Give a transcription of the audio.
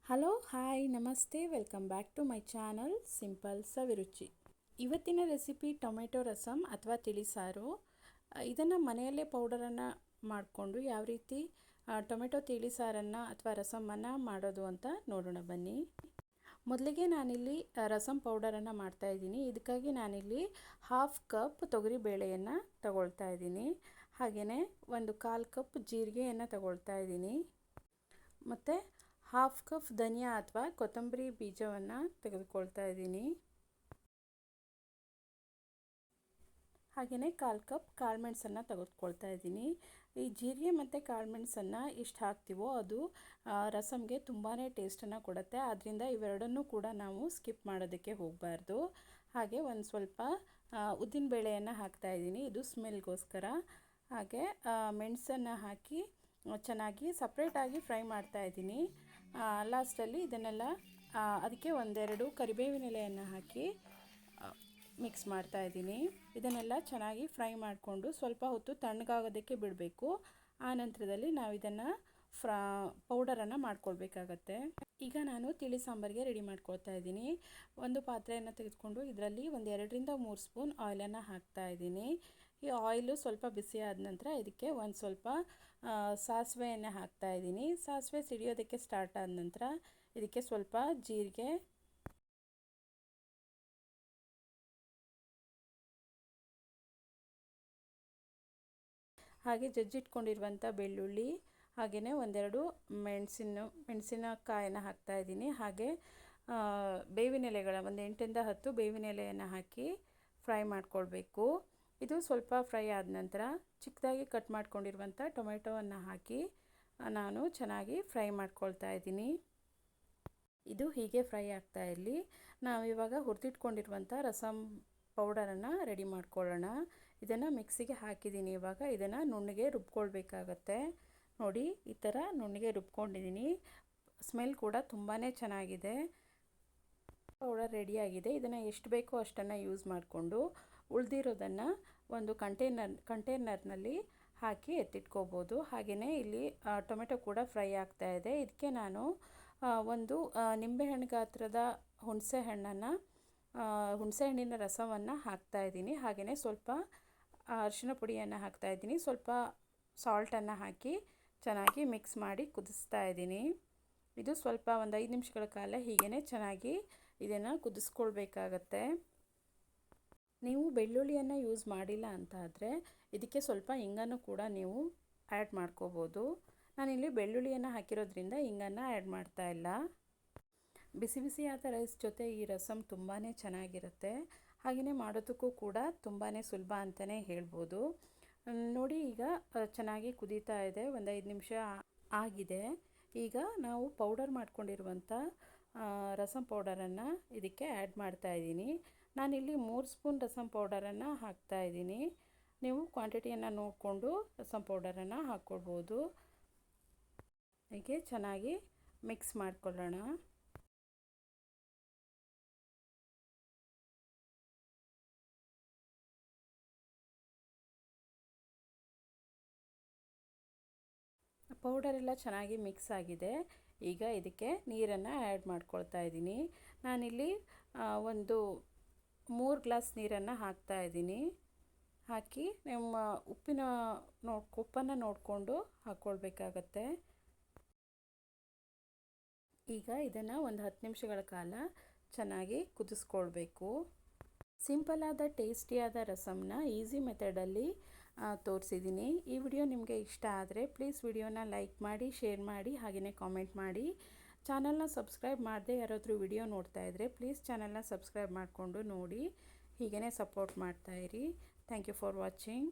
Hello hi ನಮಸ್ತೆ welcome back to my channel simple Saviruchi. ಇವತ್ತಿನ recipe tomato rasam ಅಥವಾ ತಿಳಿಸಾರು. ಇದನ್ನು ಮನೆಯಲ್ಲೇ ಪೌಡರನ್ನು ಮಾಡಿಕೊಂಡು ಯಾವ ರೀತಿ ಟೊಮೆಟೊ ತಿಳಿಸಾರನ್ನು ಅಥವಾ ರಸಮನ್ನು ಮಾಡೋದು ಅಂತ ನೋಡೋಣ ಬನ್ನಿ. ಮೊದಲಿಗೆ ನಾನಿಲ್ಲಿ ರಸಮ್ ಪೌಡರನ್ನು ಮಾಡ್ತಾಯಿದ್ದೀನಿ. ಇದಕ್ಕಾಗಿ ನಾನಿಲ್ಲಿ 1/2 ಕಪ್ ತೊಗರಿಬೇಳೆಯನ್ನು ತಗೊಳ್ತಾ ಇದ್ದೀನಿ. ಹಾಗೆಯೇ 1/4 ಕಪ್ ಜೀರಿಗೆಯನ್ನು ತಗೊಳ್ತಾ ಇದ್ದೀನಿ. ಮತ್ತು 1/2 ಕಪ್ ಧನಿಯಾ ಅಥವಾ ಕೊತ್ತಂಬರಿ ಬೀಜವನ್ನು ತೆಗೆದುಕೊಳ್ತಾ ಇದ್ದೀನಿ. ಹಾಗೆಯೇ 1/4 ಕಪ್ ಕಾಳುಮೆಣಸನ್ನು ತೆಗೆದುಕೊಳ್ತಾ ಇದ್ದೀನಿ. ಈ ಜೀರಿಗೆ ಮತ್ತು ಕಾಳುಮೆಣಸನ್ನು ಎಷ್ಟು ಹಾಕ್ತೀವೋ ಅದು ರಸಮ್ಗೆ ತುಂಬಾ ಟೇಸ್ಟನ್ನು ಕೊಡುತ್ತೆ. ಆದ್ದರಿಂದ ಇವೆರಡನ್ನೂ ಕೂಡ ನಾವು ಸ್ಕಿಪ್ ಮಾಡೋದಕ್ಕೆ ಹೋಗಬಾರ್ದು. ಹಾಗೆ ಒಂದು ಸ್ವಲ್ಪ ಉದ್ದಿನಬೇಳೆಯನ್ನು ಹಾಕ್ತಾಯಿದ್ದೀನಿ, ಇದು ಸ್ಮೆಲ್ಗೋಸ್ಕರ. ಹಾಗೆ ಮೆಣಸನ್ನು ಹಾಕಿ ಚೆನ್ನಾಗಿ ಸಪ್ರೇಟಾಗಿ ಫ್ರೈ ಮಾಡ್ತಾಯಿದ್ದೀನಿ. ಲಾಸ್ಟಲ್ಲಿ ಇದನ್ನೆಲ್ಲ ಅದಕ್ಕೆ ಒಂದೆರಡು ಕರಿಬೇವಿನ ಎಲೆಯನ್ನು ಹಾಕಿ ಮಿಕ್ಸ್ ಮಾಡ್ತಾಯಿದ್ದೀನಿ. ಇದನ್ನೆಲ್ಲ ಚೆನ್ನಾಗಿ ಫ್ರೈ ಮಾಡಿಕೊಂಡು ಸ್ವಲ್ಪ ಹೊತ್ತು ತಣ್ಣಗಾಗೋದಕ್ಕೆ ಬಿಡಬೇಕು. ಆ ನಂತರದಲ್ಲಿ ನಾವು ಇದನ್ನು ಪೌಡರನ್ನು ಮಾಡ್ಕೊಳ್ಬೇಕಾಗತ್ತೆ. ಈಗ ನಾನು ತಿಳಿ ಸಾಂಬಾರಿಗೆ ರೆಡಿ ಮಾಡ್ಕೊಳ್ತಾ ಇದ್ದೀನಿ. ಒಂದು ಪಾತ್ರೆಯನ್ನು ತೆಗೆದುಕೊಂಡು ಇದರಲ್ಲಿ 2ರಿಂದ 3 ಸ್ಪೂನ್ ಆಯಿಲನ್ನು ಹಾಕ್ತಾಯಿದ್ದೀನಿ. ಈ ಆಯಿಲು ಸ್ವಲ್ಪ ಬಿಸಿ ಆದ ನಂತರ ಇದಕ್ಕೆ ಒಂದು ಸ್ವಲ್ಪ ಸಾಸಿವೆಯನ್ನು ಹಾಕ್ತಾಯಿದ್ದೀನಿ. ಸಾಸಿವೆ ಸಿಡಿಯೋದಕ್ಕೆ ಸ್ಟಾರ್ಟ್ ಆದ ನಂತರ ಇದಕ್ಕೆ ಸ್ವಲ್ಪ ಜೀರಿಗೆ, ಹಾಗೆ ಜಜ್ಜಿಟ್ಕೊಂಡಿರುವಂಥ ಬೆಳ್ಳುಳ್ಳಿ, ಹಾಗೆಯೇ ಒಂದೆರಡು ಮೆಣಸಿನಕಾಯನ್ನು ಹಾಕ್ತಾಯಿದ್ದೀನಿ. ಹಾಗೆ ಬೇವಿನ ಎಲೆಗಳ 8ರಿಂದ 10 ಬೇವಿನ ಎಲೆಯನ್ನು ಹಾಕಿ ಫ್ರೈ ಮಾಡ್ಕೊಳ್ಬೇಕು. ಇದು ಸ್ವಲ್ಪ ಫ್ರೈ ಆದ ನಂತರ ಚಿಕ್ಕದಾಗಿ ಕಟ್ ಮಾಡ್ಕೊಂಡಿರುವಂಥ ಟೊಮೆಟೊವನ್ನು ಹಾಕಿ ನಾನು ಚೆನ್ನಾಗಿ ಫ್ರೈ ಮಾಡ್ಕೊಳ್ತಾ ಇದ್ದೀನಿ. ಇದು ಹೀಗೆ ಫ್ರೈ ಆಗ್ತಾ ಇರಲಿ. ನಾವು ಇವಾಗ ಹುರಿದಿಟ್ಕೊಂಡಿರುವಂಥ ರಸಮ್ ಪೌಡರನ್ನು ರೆಡಿ ಮಾಡ್ಕೊಳ್ಳೋಣ. ಇದನ್ನು ಮಿಕ್ಸಿಗೆ ಹಾಕಿದ್ದೀನಿ. ಇವಾಗ ಇದನ್ನು ನುಣ್ಣಗೆ ರುಬ್ಕೊಳ್ಬೇಕಾಗತ್ತೆ. ನೋಡಿ, ಈ ಥರ ನುಣ್ಣಗೆ ರುಬ್ಕೊಂಡಿದ್ದೀನಿ. ಸ್ಮೆಲ್ ಕೂಡ ತುಂಬಾ ಚೆನ್ನಾಗಿದೆ. ಪೌಡರ್ ರೆಡಿಯಾಗಿದೆ. ಇದನ್ನು ಎಷ್ಟು ಬೇಕೋ ಅಷ್ಟನ್ನು ಯೂಸ್ ಮಾಡಿಕೊಂಡು ಉಳಿದಿರೋದನ್ನು ಒಂದು ಕಂಟೈನರ್ನಲ್ಲಿ ಹಾಕಿ ಎತ್ತಿಟ್ಕೋಬೋದು. ಹಾಗೆಯೇ ಇಲ್ಲಿ ಟೊಮೆಟೊ ಕೂಡ ಫ್ರೈ ಆಗ್ತಾ ಇದೆ. ಇದಕ್ಕೆ ನಾನು ಒಂದು ನಿಂಬೆಹಣ್ಣು ಗಾತ್ರದ ಹುಣಸೆಹಣ್ಣಿನ ರಸವನ್ನು ಹಾಕ್ತಾಯಿದ್ದೀನಿ. ಹಾಗೆಯೇ ಸ್ವಲ್ಪ ಅರಿಶಿನ ಪುಡಿಯನ್ನು ಹಾಕ್ತಾಯಿದ್ದೀನಿ. ಸ್ವಲ್ಪ ಸಾಲ್ಟನ್ನು ಹಾಕಿ ಚೆನ್ನಾಗಿ ಮಿಕ್ಸ್ ಮಾಡಿ ಕುದಿಸ್ತಾ ಇದ್ದೀನಿ. ಇದು ಸ್ವಲ್ಪ ಒಂದು 5 ನಿಮಿಷಗಳ ಕಾಲ ಹೀಗೇ ಚೆನ್ನಾಗಿ ಇದನ್ನು ಕುದಿಸ್ಕೊಳ್ಬೇಕಾಗತ್ತೆ. ನೀವು ಬೆಳ್ಳುಳ್ಳಿಯನ್ನು ಯೂಸ್ ಮಾಡಿಲ್ಲ ಅಂತ ಆದರೆ ಇದಕ್ಕೆ ಸ್ವಲ್ಪ ಇಂಗನ್ನು ಕೂಡ ನೀವು ಆ್ಯಡ್ ಮಾಡ್ಕೋಬೋದು. ನಾನಿಲ್ಲಿ ಬೆಳ್ಳುಳ್ಳಿಯನ್ನು ಹಾಕಿರೋದ್ರಿಂದ ಇಂಗನ್ನು ಆ್ಯಡ್ ಮಾಡ್ತಾ ಇಲ್ಲ. ಬಿಸಿ ಬಿಸಿಯಾದ ರೈಸ್ ಜೊತೆ ಈ ರಸಮ್ ತುಂಬಾ ಚೆನ್ನಾಗಿರುತ್ತೆ. ಹಾಗೆಯೇ ಮಾಡೋದಕ್ಕೂ ಕೂಡ ತುಂಬಾ ಸುಲಭ ಅಂತಲೇ ಹೇಳ್ಬೋದು. ನೋಡಿ, ಈಗ ಚೆನ್ನಾಗಿ ಕುದೀತಾ ಇದೆ. ಒಂದು 5 ನಿಮಿಷ ಆಗಿದೆ. ಈಗ ನಾವು ಪೌಡರ್ ಮಾಡ್ಕೊಂಡಿರುವಂಥ ರಸಮ್ ಪೌಡರನ್ನು ಇದಕ್ಕೆ ಆ್ಯಡ್ ಮಾಡ್ತಾಯಿದ್ದೀನಿ. ನಾನಿಲ್ಲಿ 3 ಸ್ಪೂನ್ ರಸಮ್ ಪೌಡರನ್ನು ಹಾಕ್ತಾಯಿದ್ದೀನಿ. ನೀವು ಕ್ವಾಂಟಿಟಿಯನ್ನು ನೋಡಿಕೊಂಡು ರಸಮ್ ಪೌಡರನ್ನು ಹಾಕ್ಕೊಳ್ಬೋದು. ಹೀಗೆ ಚೆನ್ನಾಗಿ ಮಿಕ್ಸ್ ಮಾಡ್ಕೊಳ್ಳೋಣ. ಪೌಡರೆಲ್ಲ ಚೆನ್ನಾಗಿ ಮಿಕ್ಸ್ ಆಗಿದೆ. ಈಗ ಇದಕ್ಕೆ ನೀರನ್ನು ಆ್ಯಡ್ ಮಾಡ್ಕೊಳ್ತಾ ಇದ್ದೀನಿ. ನಾನಿಲ್ಲಿ ಒಂದು 3 ಗ್ಲಾಸ್ ನೀರನ್ನು ಹಾಕ್ತಾಯಿದ್ದೀನಿ. ಹಾಕಿ ನಿಮ್ಮ ಉಪ್ಪನ್ನು ನೋಡಿಕೊಂಡು ಹಾಕ್ಕೊಳ್ಬೇಕಾಗತ್ತೆ. ಈಗ ಇದನ್ನು ಒಂದು 10 ನಿಮಿಷಗಳ ಕಾಲ ಚೆನ್ನಾಗಿ ಕುದಿಸ್ಕೊಳ್ಬೇಕು. ಸಿಂಪಲಾದ ಟೇಸ್ಟಿಯಾದ ರಸಮ್ನ ಈಸಿ ಮೆಥಡಲ್ಲಿ ತೋರಿಸಿದ್ದೀನಿ. ಈ ವಿಡಿಯೋ ನಿಮಗೆ ಇಷ್ಟ ಆದರೆ ಪ್ಲೀಸ್ ವಿಡಿಯೋನ ಲೈಕ್ ಮಾಡಿ, ಶೇರ್ ಮಾಡಿ, ಹಾಗೆಯೇ ಕಾಮೆಂಟ್ ಮಾಡಿ. ಚಾನಲ್ನ ಸಬ್ಸ್ಕ್ರೈಬ್ ಮಾಡದೆ ಯಾರಾದರೂ ವಿಡಿಯೋ ನೋಡ್ತಾ ಇದ್ದರೆ ಪ್ಲೀಸ್ ಚಾನಲ್ನ ಸಬ್ಸ್ಕ್ರೈಬ್ ಮಾಡಿಕೊಂಡು ನೋಡಿ. ಹೀಗೇ ಸಪೋರ್ಟ್ ಮಾಡ್ತಾಯಿರಿ. Thank you for watching.